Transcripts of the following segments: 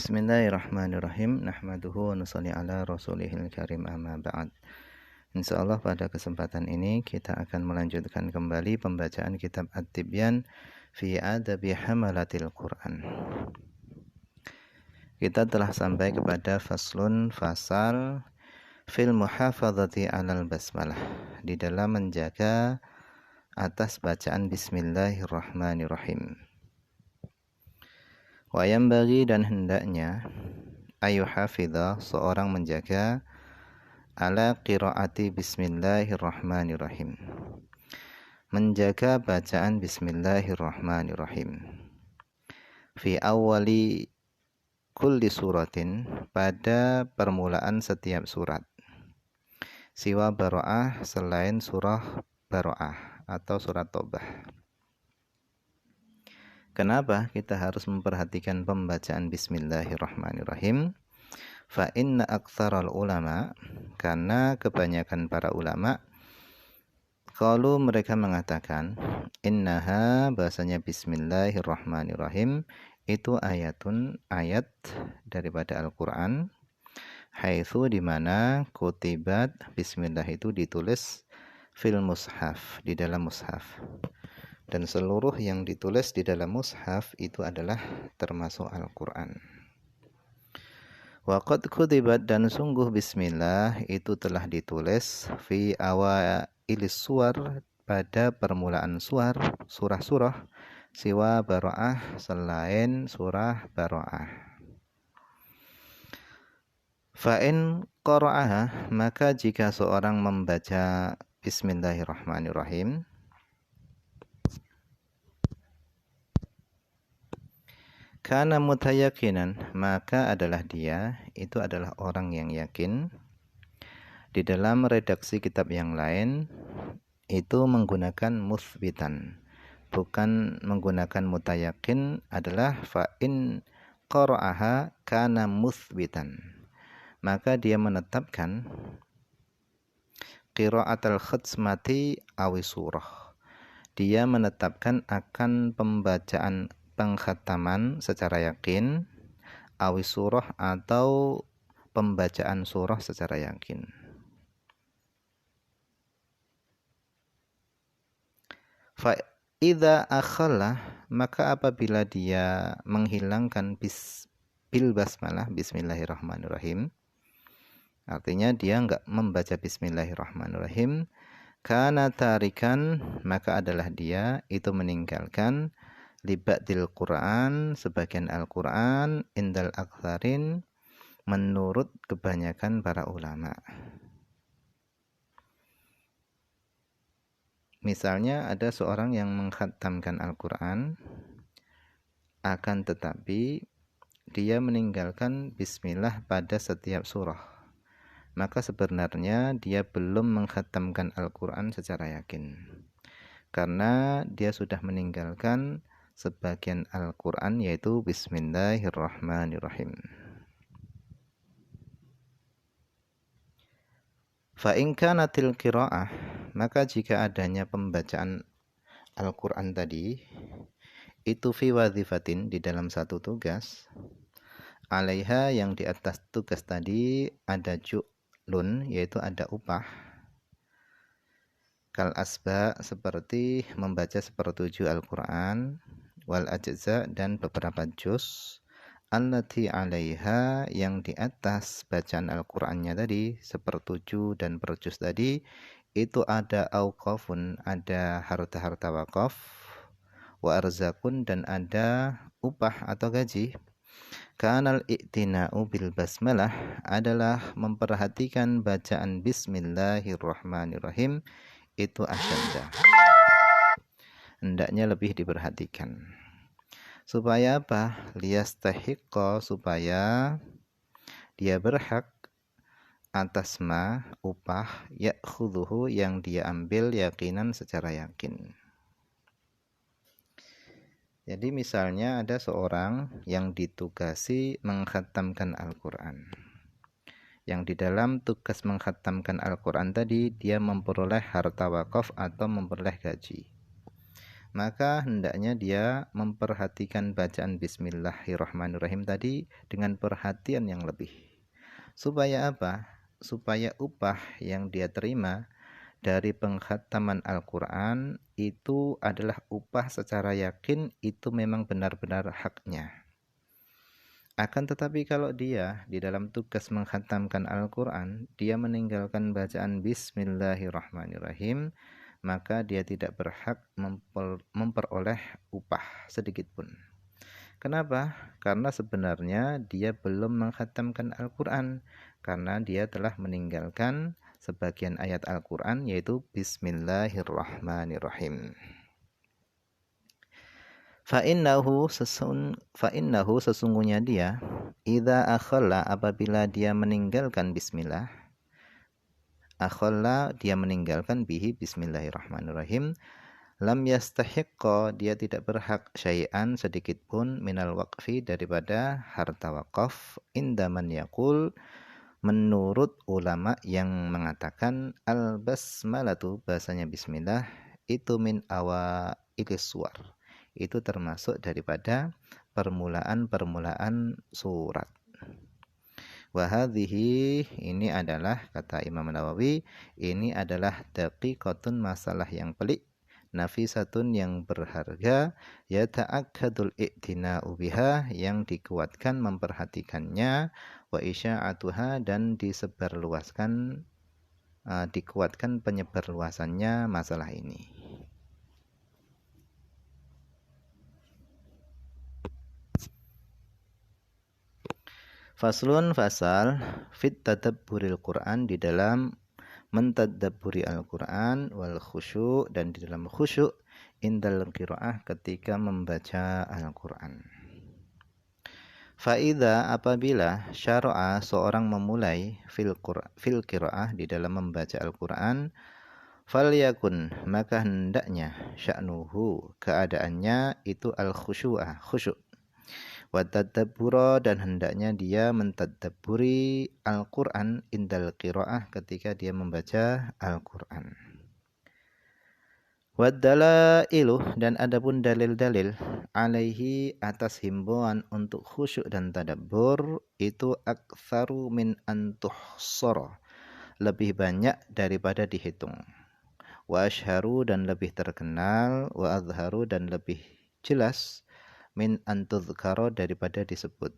Bismillahirrahmanirrahim. Nahmaduhu wa nusalli ala rasulihil karim amma ba'd. Insyaallah pada kesempatan ini kita akan melanjutkan kembali pembacaan kitab At-Tibyan fi Adabi Hamalatil Quran. Kita telah sampai kepada fasal fil muhafadzati 'alal basmalah, di dalam menjaga atas bacaan bismillahirrahmanirrahim. Wa yanbaghi, dan hendaknya, hafidha, seorang menjaga, ala qiraati bismillahirrahmanirrahim, menjaga bacaan bismillahirrahmanirrahim, fi awali kulli suratin, pada permulaan setiap surat, siwa baro'ah, selain surah baro'ah atau surat Taubah. Kenapa kita harus memperhatikan pembacaan bismillahirrahmanirrahim? Fa inna aktsaral ulama, karena kebanyakan para ulama, qalu, mereka mengatakan, innaha, bahasanya bismillahirrahmanirrahim itu ayatun, ayat daripada Al-Qur'an, haitsu, di mana kutibat, bismillah itu ditulis fil mushaf, di dalam mushaf. Dan seluruh yang ditulis di dalam mushaf itu adalah termasuk Al-Qur'an. Wa qad kutibat, dan sungguh bismillah itu telah ditulis fi awailis suwar, pada permulaan surah-surah, siwa baro'ah, selain surah baro'ah. Fa in qara'aha, maka jika seorang membaca bismillahirrahmanirrahim, kana mutayakinan, maka adalah dia, itu adalah orang yang yakin. Di dalam redaksi kitab yang lain itu menggunakan muthbitan, bukan menggunakan mutayakin, adalah fa in qara'aha kana muthbitan, maka dia menetapkan qira'atul khatsmati awi surah, dia menetapkan akan pembacaan pengkhataman secara yakin, awi surah, atau pembacaan surah secara yakin. Fa idza akhalla, maka apabila dia menghilangkan bil basmalah, bismillahirrahmanirrahim, artinya dia enggak membaca bismillahirrahmanirrahim, kana tarikan, maka adalah dia itu meninggalkan libadil Quran, sebagian Al-Quran, indal aktsarin, menurut kebanyakan para ulama. Misalnya ada seorang yang mengkhatamkan Al-Quran, akan tetapi dia meninggalkan bismillah pada setiap surah, maka sebenarnya dia belum mengkhatamkan Al-Quran secara yakin, karena dia sudah meninggalkan sebagian Al-Quran, yaitu bismillahirrahmanirrahim. Fa in kanatil qira'ah, maka jika adanya pembacaan Al-Quran tadi itu fi wazifatin, di dalam satu tugas, alaiha, yang di atas tugas tadi ada ju'lun, yaitu ada upah, kal asba, seperti membaca sepertujuh Al-Quran, wal ajza, dan beberapa juz, allati alaiha, yang di atas bacaan Al-Qur'annya tadi, sepertujuh dan per juz tadi, itu ada auqafun, ada harta-harta wakaf, wa arzakun, dan ada upah atau gaji. Kanal i'tina'u bil basmalah, adalah memperhatikan bacaan bismillahirrahmanirrahim, itu asyadda, hendaknya lebih diperhatikan. Supaya apa? Liyastahiqqa, supaya dia berhak atas ma, upah, ya'khudhuhu, yang dia ambil, yakinan, secara yakin. Jadi misalnya ada seorang yang ditugasi mengkhatamkan Al-Quran, yang di dalam tugas mengkhatamkan Al-Quran tadi dia memperoleh harta wakaf atau memperoleh gaji. maka hendaknya dia memperhatikan bacaan Bismillahirrahmanirrahim tadi dengan perhatian yang lebih. Supaya apa? Supaya upah yang dia terima dari penghataman Al-Quran itu adalah upah secara yakin, itu memang benar-benar haknya. Akan tetapi kalau dia di dalam tugas menghatamkan Al-Quran, dia meninggalkan bacaan Bismillahirrahmanirrahim, maka dia tidak berhak memperoleh upah sedikit pun. Kenapa? Karena sebenarnya dia belum menghatamkan Al-Quran, karena dia telah meninggalkan sebagian ayat Al-Quran, yaitu Bismillahirrahmanirrahim. Fa'innahu sesungguhnya dia idza akhalla, apabila dia meninggalkan bismillah, akhalla dia meninggalkan bihi bismillahirrahmanirrahim, lam yastahiqqa dia tidak berhak syai'an sedikit pun minal waqfi daripada harta wakaf, indaman yaqul menurut ulama yang mengatakan al basmalatu bahasanya bismillah itu min awailis suwar, itu termasuk daripada permulaan-permulaan surat. Wahadhihi, ini adalah kata Imam Nawawi, ini adalah daqiqatun, masalah yang pelik, nafisatun yang berharga, yata'akkadul i'tina'u biha yang dikuatkan memperhatikannya, wa isya'atuha dan disebarluaskan, dikuatkan penyebarluasannya masalah ini. Faslun fasal fit tadabburil Quran, di dalam mentadabburi Al-Quran, wal khusyuk dan di dalam khusyuk indal qiraah ketika membaca Al-Quran. Faida apabila syara'a seorang memulai fil qiraah di dalam membaca Al-Quran, falyakun maka hendaknya sya'nuhu keadaannya itu al-khusyu'ah khusyuk, wa tadabbura dan hendaknya dia mentadabburi Al-Quran indal qiraah ketika dia membaca Al-Quran. Wadalailu dan adapun dalil-dalil alaihi atas himbauan untuk khusyuk dan tadabbur itu aktsaru min antuhsara, lebih banyak daripada dihitung. Wa asyharu dan lebih terkenal, wa azharu dan lebih jelas, min antuzkaro daripada disebut.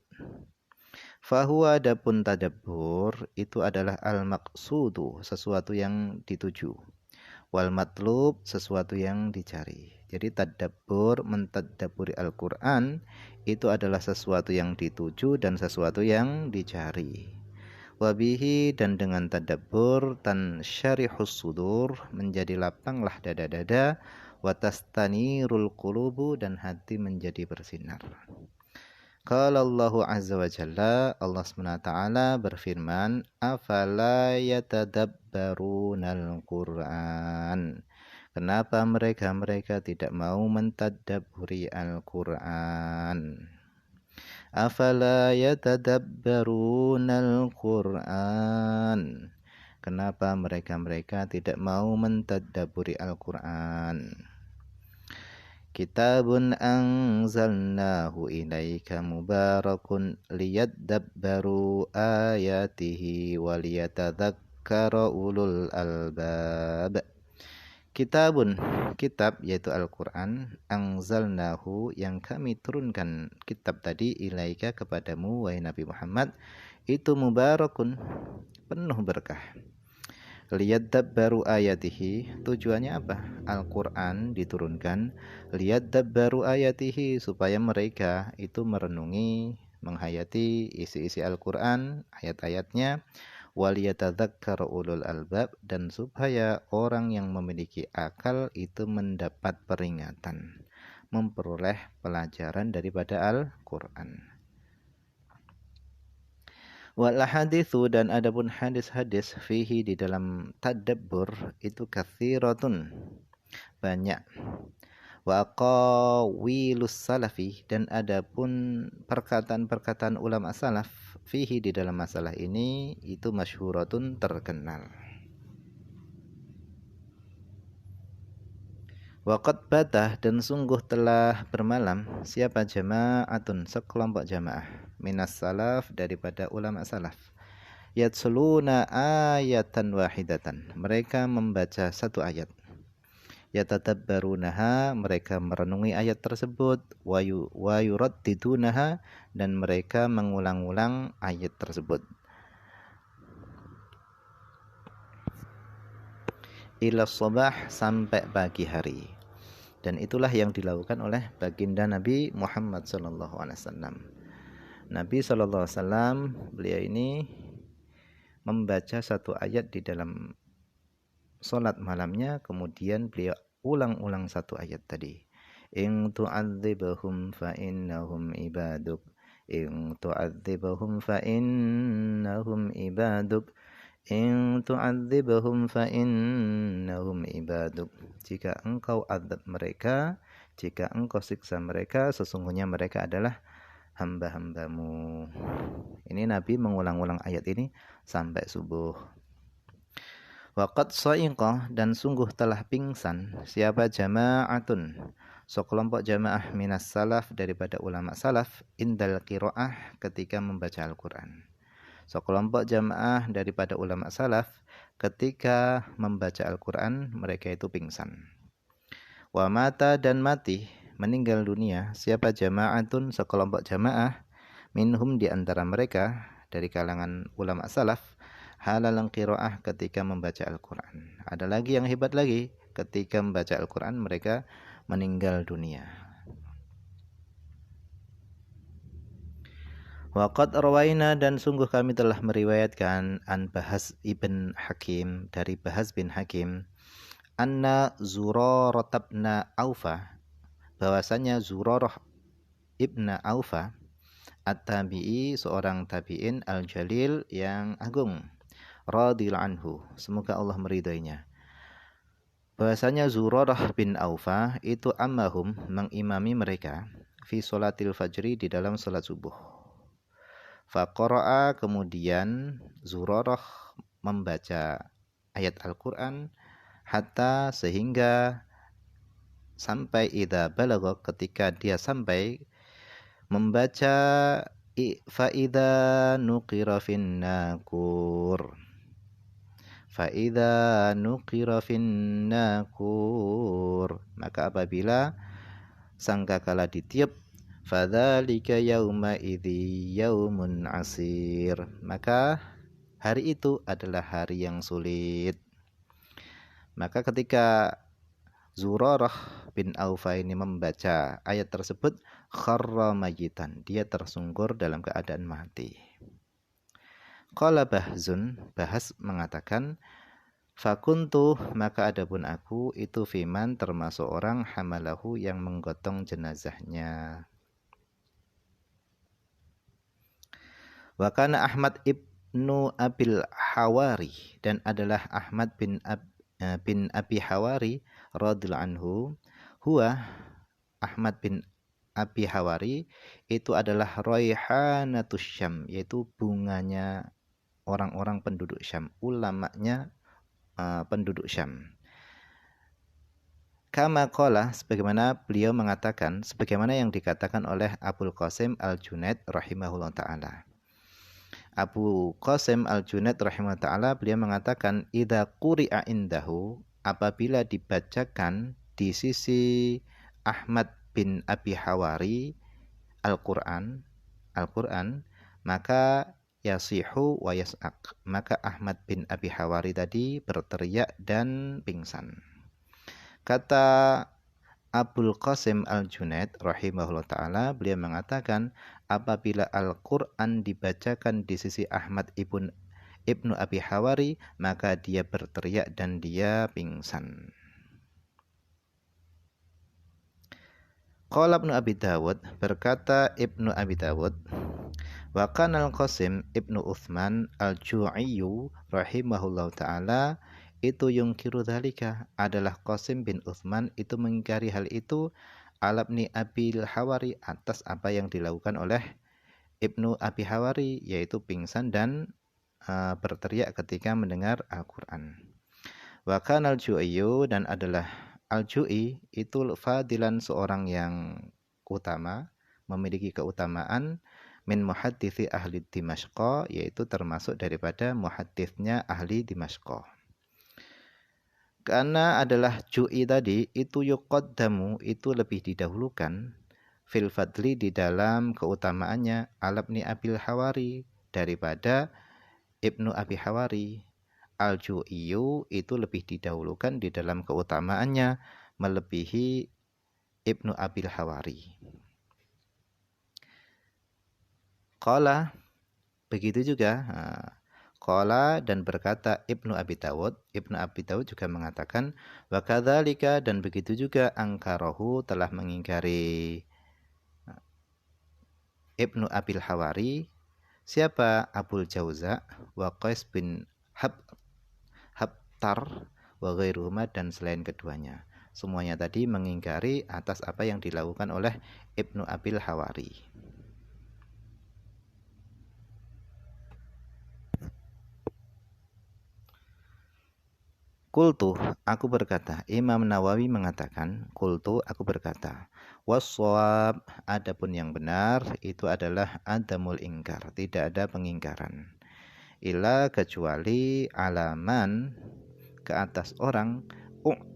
Fahuwa adapun tadabbur itu adalah al-maqsudu sesuatu yang dituju, wal matlub sesuatu yang dicari. Jadi tadabbur mentadabburi Al-Qur'an itu adalah sesuatu yang dituju dan sesuatu yang dicari. Wabihi dan dengan tadabbur tansyarihus sudur menjadi lapanglah dada-dada, watastanirul qulubu dan hati menjadi bersinar. Qala Allahu azza wa jalla, Allah SWT berfirman, afala yatadabbarunal Qur'an, kenapa mereka tidak mau mentadabburi Al-Qur'an? Afala yatadabbarunal Qur'an, kenapa mereka tidak mau mentadabburi Al-Qur'an? Kitabun anzalnahu ilaika mubarakun liyadabbaru ayatihi waliyatadzakkara ulul albab. Kitabun, kitab yaitu Al-Quran, anzalnahu yang kami turunkan kitab tadi ilaika kepadamu wahai Nabi Muhammad, itu mubarakun penuh berkah. Liyadabbaru ayatihi, tujuannya apa? Al-Quran diturunkan liyadabbaru ayatihi supaya mereka itu merenungi, menghayati isi-isi Al-Quran, ayat-ayatnya, waliyatadzakkara ulul albab dan supaya orang yang memiliki akal itu mendapat peringatan, memperoleh pelajaran daripada Al-Quran. Wal haditsu dan adapun hadis-hadis fihi di dalam tadabbur itu katsiratun banyak. Wa aqawilus salafi dan adapun perkataan-perkataan ulama salaf fihi di dalam masalah ini itu masyhuratun terkenal. Waqad batah dan sungguh telah bermalam siapa jama'atun sekelompok jamaah minas salaf daripada ulama salaf. Yatsuluna ayatan wahidatan. Mereka membaca satu ayat. Yatadabbarunaha, mereka merenungi ayat tersebut. Wa yuraddidunaha, dan mereka mengulang-ulang ayat tersebut. Ila sabah, sampai pagi hari. Dan itulah yang dilakukan oleh baginda Nabi Muhammad SAW. Nabi SAW, beliau ini membaca satu ayat di dalam sholat malamnya, kemudian beliau ulang-ulang satu ayat tadi. In tu'adzibhum fa innahum ibaduk. In tu'adzibhum fa innahum ibaduk. In tu'adzibhum fa innahum ibaduk. Jika engkau azab mereka, jika engkau siksa mereka, sesungguhnya mereka adalah hamba-hambamu. Ini Nabi mengulang-ulang ayat ini sampai subuh. Waqad sa'iqah, dan sungguh telah pingsan siapa jama'atun sekelompok jamaah minas salaf daripada ulama salaf indal qiraah ketika membaca Al-Qur'an. Sekelompok jamaah daripada ulama salaf ketika membaca Al-Qur'an mereka itu pingsan. Wa mata, dan mati meninggal dunia siapa jama'atun sekelompok jamaah minhum di antara mereka dari kalangan ulama salaf halal qiraah ketika membaca Al-Qur'an. Ada lagi yang hebat lagi, ketika membaca Al-Qur'an mereka meninggal dunia. Waqad rawaina, dan sungguh kami telah meriwayatkan an Bahas ibn Hakim, dari Bahas bin Hakim, anna Zurarah ibn Aufa, bahwasanya Zurarah ibn Aufa at-tabi'i, seorang tabi'in al-jalil yang agung, radhiyallahu anhu, semoga Allah meridainya, bahwasanya Zurarah bin Aufa itu ammahum, mengimami mereka fi sholatil fajri, di dalam salat subuh. Faqara'a, kemudian Zurarah membaca ayat Al-Qur'an hatta, sehingga sampai idza balagha, ketika dia sampai membaca fa idza nuqira fin nakur. Fa'idha nuqira fin nakur, maka apabila sangkakala ditiup, fadzalika yauma idzi yaumun asir, maka hari itu adalah hari yang sulit. Maka ketika Zurarah bin Aufa ini membaca ayat tersebut, kharra mayitan, dia tersungkur dalam keadaan mati. Qala Bahzun, Bahas mengatakan, fakuntu, maka adapun aku itu fiman, termasuk orang hamalahu yang menggotong jenazahnya. Wa kana Ahmad ibnu Abil Hawari, dan adalah Ahmad bin Abi Hawari radhiyallahu anhu, huwa Ahmad bin Abi Hawari itu adalah Raihaнаtus Syam, yaitu bunganya orang-orang penduduk Syam, ulamanya penduduk Syam. Kama qala, sebagaimana beliau mengatakan, sebagaimana yang dikatakan oleh Abul Qasim Al-Junaid rahimahullah ta'ala. Abu Qasim Al-Junaid rahimahullah ta'ala, beliau mengatakan, idza quri'a indahu, apabila dibacakan di sisi Ahmad bin Abi Hawari Al-Qur'an, maka yasihu wa yas'aq, maka Ahmad bin Abi Hawari tadi berteriak dan pingsan. Kata Abul Qasim Al-Junaid rahimahullah ta'ala, beliau mengatakan, apabila Al-Quran dibacakan di sisi Ahmad ibnu Abi Hawari, maka dia berteriak dan dia pingsan. Qala Ibnu Abi Dawud, berkata Ibnu Abi Dawud, wa kana Al-Qasim ibnu Uthman Al-Ju'iyyu rahimahullahu ta'ala, itu yungkiru dzalika, adalah Qasim bin Uthman itu mengingkari hal itu, alabni Abil Hawari, atas apa yang dilakukan oleh Ibnu Abi Hawari, yaitu pingsan dan berteriak ketika mendengar Al-Quran. Wa kana Al-Ju'iyyu, dan adalah Al-Ju'i itu fadilan seorang yang utama, memiliki keutamaan min muhaddithi ahli Dimashq, yaitu termasuk daripada muhadditsnya ahli Dimashq. Karena adalah Ju'i tadi itu yuqaddamu, itu lebih didahulukan fil fadli di dalam keutamaannya alabni Abil Hawari daripada Ibnu Abi Hawari. Al-Ju'iyu itu lebih didahulukan di dalam keutamaannya melebihi Ibnu Abil Hawari. Qala, begitu juga. Qala dan berkata Ibnu Abi Dawud. Ibnu Abi Dawud juga mengatakan wa kadzalika, dan begitu juga angkarahu telah mengingkari Ibnu Abil Hawari. Siapa? Abul Jauza wa Qais bin Habtar wa ghairuhuma, dan selain keduanya. Semuanya tadi mengingkari atas apa yang dilakukan oleh Ibnu Abil Hawari. Qultu, aku berkata. Imam Nawawi mengatakan, qultu, aku berkata. Wasshawab, adapun yang benar itu adalah adamul ingkar, tidak ada pengingkaran. Ila, kecuali alaman, ke atas orang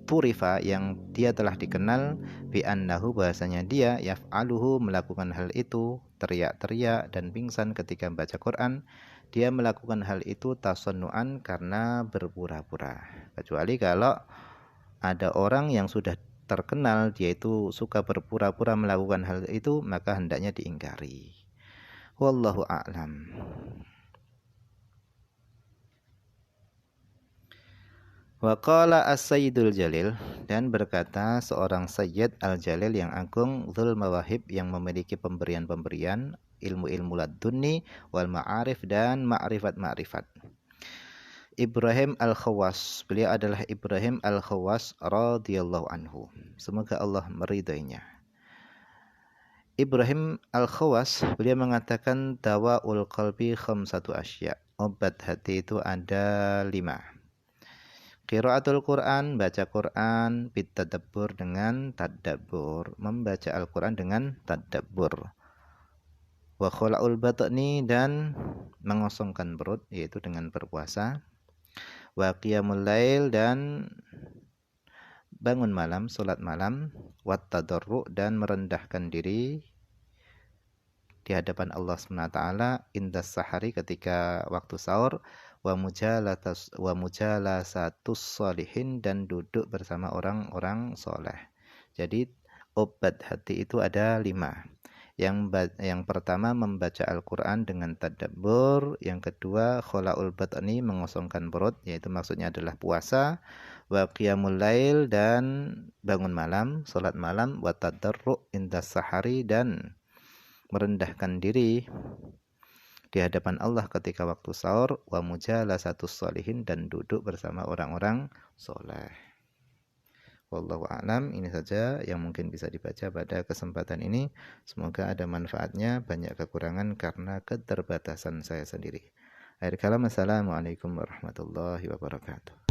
turifa, yang dia telah dikenal bi annahu, bahasanya dia yaf'aluhu, melakukan hal itu, teriak-teriak dan pingsan ketika membaca Quran. Dia melakukan hal itu tasannu'an, karena berpura-pura. Kecuali kalau ada orang yang sudah terkenal dia itu suka berpura-pura melakukan hal itu, maka hendaknya diingkari. Wallahu a'lam. Wa qala as-sayyidul jalil, dan berkata seorang sayyid al-jalil yang agung, dzul mawahib, yang memiliki pemberian-pemberian, ilmu-ilmu ladunni wal ma'arif, dan ma'rifat-ma'rifat. Ibrahim al-Khawas, beliau adalah Ibrahim al-Khawas radhiyallahu anhu, semoga Allah meridainya. Ibrahim al-Khawas, beliau mengatakan dawaul qalbi khamsatu asya, obat hati itu ada 5. Qiraatul Quran, baca Quran, bitadabbur, dengan tadabbur, membaca Al-Quran dengan tadabbur. Wa khala'ul batni, dan mengosongkan perut, yaitu dengan berpuasa. Wa qiyamul lail, dan bangun malam, salat malam. Wa tadarru', dan merendahkan diri di hadapan Allah SWT indas sahari, ketika waktu sahur. Wa mujalasatus sholihin, dan duduk bersama orang-orang soleh. Jadi obat hati itu ada 5. Yang pertama membaca Al-Quran dengan tadabbur. Yang kedua khola'ul batni, mengosongkan perut, yaitu maksudnya adalah puasa. Wa qiyamul lail, dan bangun malam, salat malam. Wa tadarru' indas sahari, dan merendahkan diri di hadapan Allah ketika waktu sahur. Wa mujalasatus sholihin, dan duduk bersama orang-orang soleh. Wallahu a'lam. Ini saja yang mungkin bisa dibaca pada kesempatan ini. Semoga ada manfaatnya. Banyak kekurangan karena keterbatasan saya sendiri. Akhir kalam, assalamualaikum warahmatullahi wabarakatuh.